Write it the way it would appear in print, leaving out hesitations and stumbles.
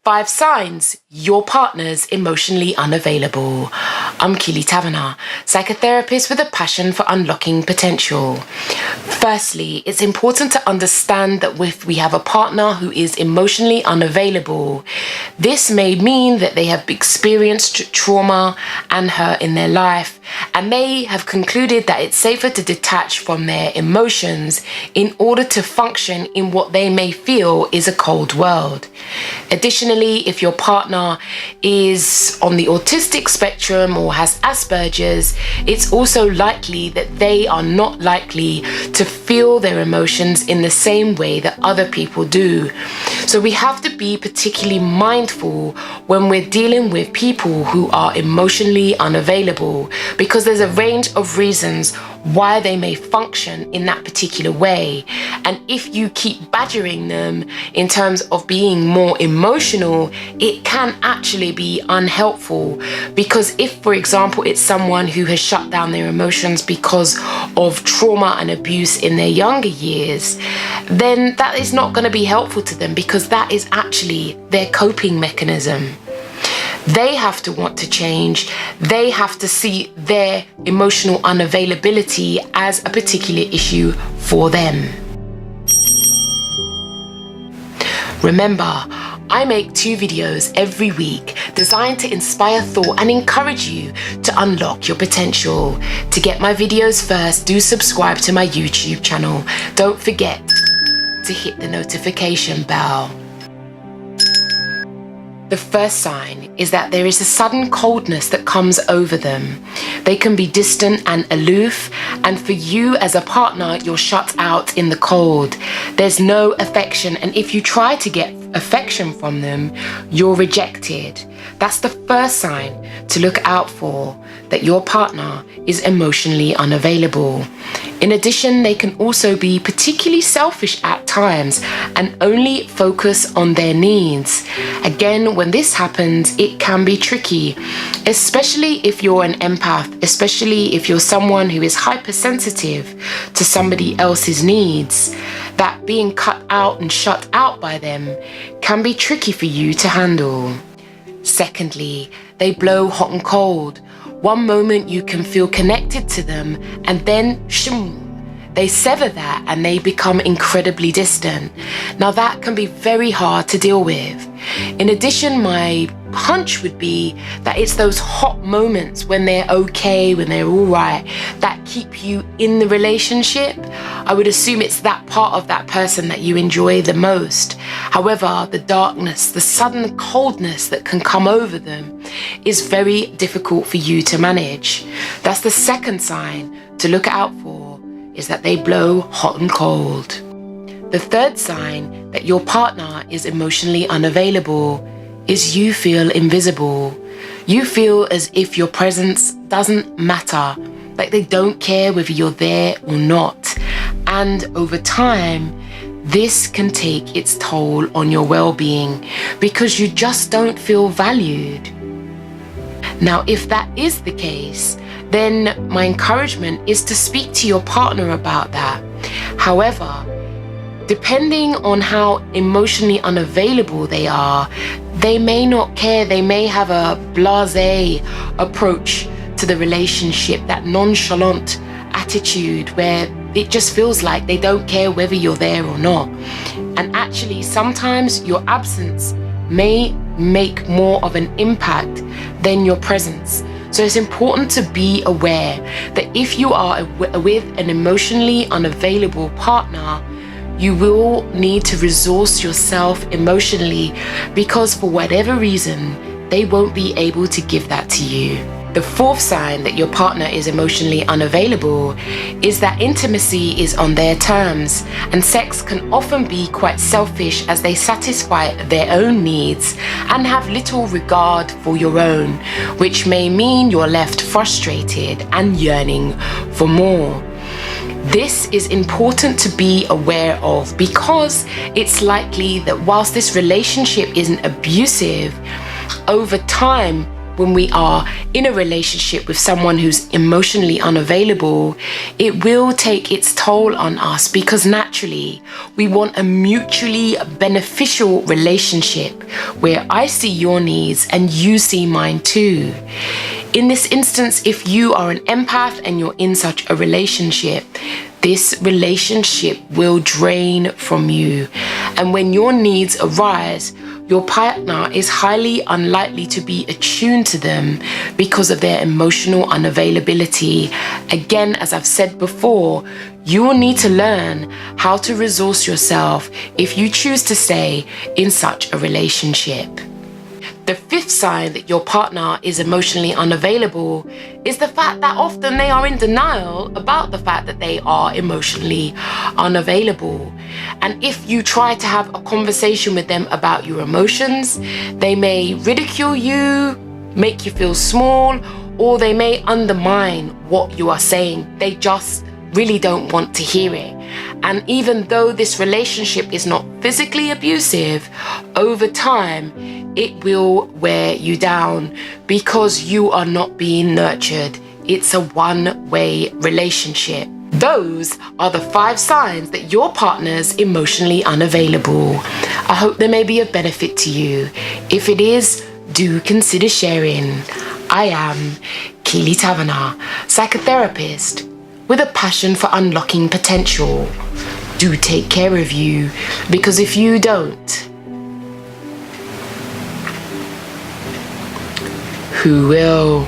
5 signs your partner's emotionally unavailable. I'm Keeley Taverner, psychotherapist with a passion for unlocking potential. Firstly, it's important to understand that if we have a partner who is emotionally unavailable, this may mean that they have experienced trauma and hurt in their life, and they have concluded that it's safer to detach from their emotions in order to function in what they may feel is a cold world. Additionally, if your partner is on the autistic spectrum or has Asperger's, it's also likely that they are not likely to feel their emotions in the same way that other people do. So we have to be particularly mindful when we're dealing with people who are emotionally unavailable, because there's a range of reasons why they may function in that particular way. And if you keep badgering them in terms of being more emotional, it can actually be unhelpful, because if, for example, it's someone who has shut down their emotions because of trauma and abuse in their younger years, then that is not going to be helpful to them, because that is actually their coping mechanism. They have to want to change. They have to see their emotional unavailability as a particular issue for them. Remember, I make 2 videos every week designed to inspire thought and encourage you to unlock your potential. To get my videos first, do subscribe to my YouTube channel. Don't forget to hit the notification bell. The first sign is that there is a sudden coldness that comes over them. They can be distant and aloof, and for you as a partner, you're shut out in the cold. There's no affection, and if you try to get affection from them, you're rejected. That's the first sign to look out for, that your partner is emotionally unavailable. In addition, they can also be particularly selfish at times and only focus on their needs. Again, when this happens, it can be tricky, especially if you're an empath, especially if you're someone who is hypersensitive to somebody else's needs. That being cut out and shut out by them can be tricky for you to handle. Secondly, they blow hot and cold. One moment you can feel connected to them, and then they sever that and they become incredibly distant. Now that can be very hard to deal with. In addition, my hunch would be that it's those hot moments when they're okay, when they're all right, that keep you in the relationship. I would assume it's that part of that person that you enjoy the most. However, the darkness, the sudden coldness that can come over them is very difficult for you to manage. That's the second sign to look out for, is that they blow hot and cold. The third sign that your partner is emotionally unavailable is you feel invisible. You feel as if your presence doesn't matter, like they don't care whether you're there or not. And over time, this can take its toll on your well-being, because you just don't feel valued. Now, if that is the case, then my encouragement is to speak to your partner about that. However, depending on how emotionally unavailable they are, they may not care. They may have a blasé approach to the relationship, that nonchalant attitude where it just feels like they don't care whether you're there or not. And actually, sometimes your absence may make more of an impact than your presence. So it's important to be aware that if you are with an emotionally unavailable partner, you will need to resource yourself emotionally, because for whatever reason, they won't be able to give that to you. The fourth sign that your partner is emotionally unavailable is that intimacy is on their terms, and sex can often be quite selfish as they satisfy their own needs and have little regard for your own, which may mean you're left frustrated and yearning for more. This is important to be aware of, because it's likely that whilst this relationship isn't abusive, over time when we are in a relationship with someone who's emotionally unavailable, it will take its toll on us, because naturally we want a mutually beneficial relationship where I see your needs and you see mine too. In this instance, if you are an empath and you're in such a relationship, this relationship will drain from you. And when your needs arise, your partner is highly unlikely to be attuned to them because of their emotional unavailability. Again, as I've said before, you will need to learn how to resource yourself if you choose to stay in such a relationship. The fifth sign that your partner is emotionally unavailable is the fact that often they are in denial about the fact that they are emotionally unavailable. And if you try to have a conversation with them about your emotions, they may ridicule you, make you feel small, or they may undermine what you are saying. They just really don't want to hear it. And even though this relationship is not physically abusive, over time, it will wear you down because you are not being nurtured. It's a one-way relationship. Those are the 5 signs that your partner's emotionally unavailable. I hope they may be of benefit to you. If it is, do consider sharing. I am Keeley Taverner, psychotherapist with a passion for unlocking potential. Do take care of you, because if you don't, who will?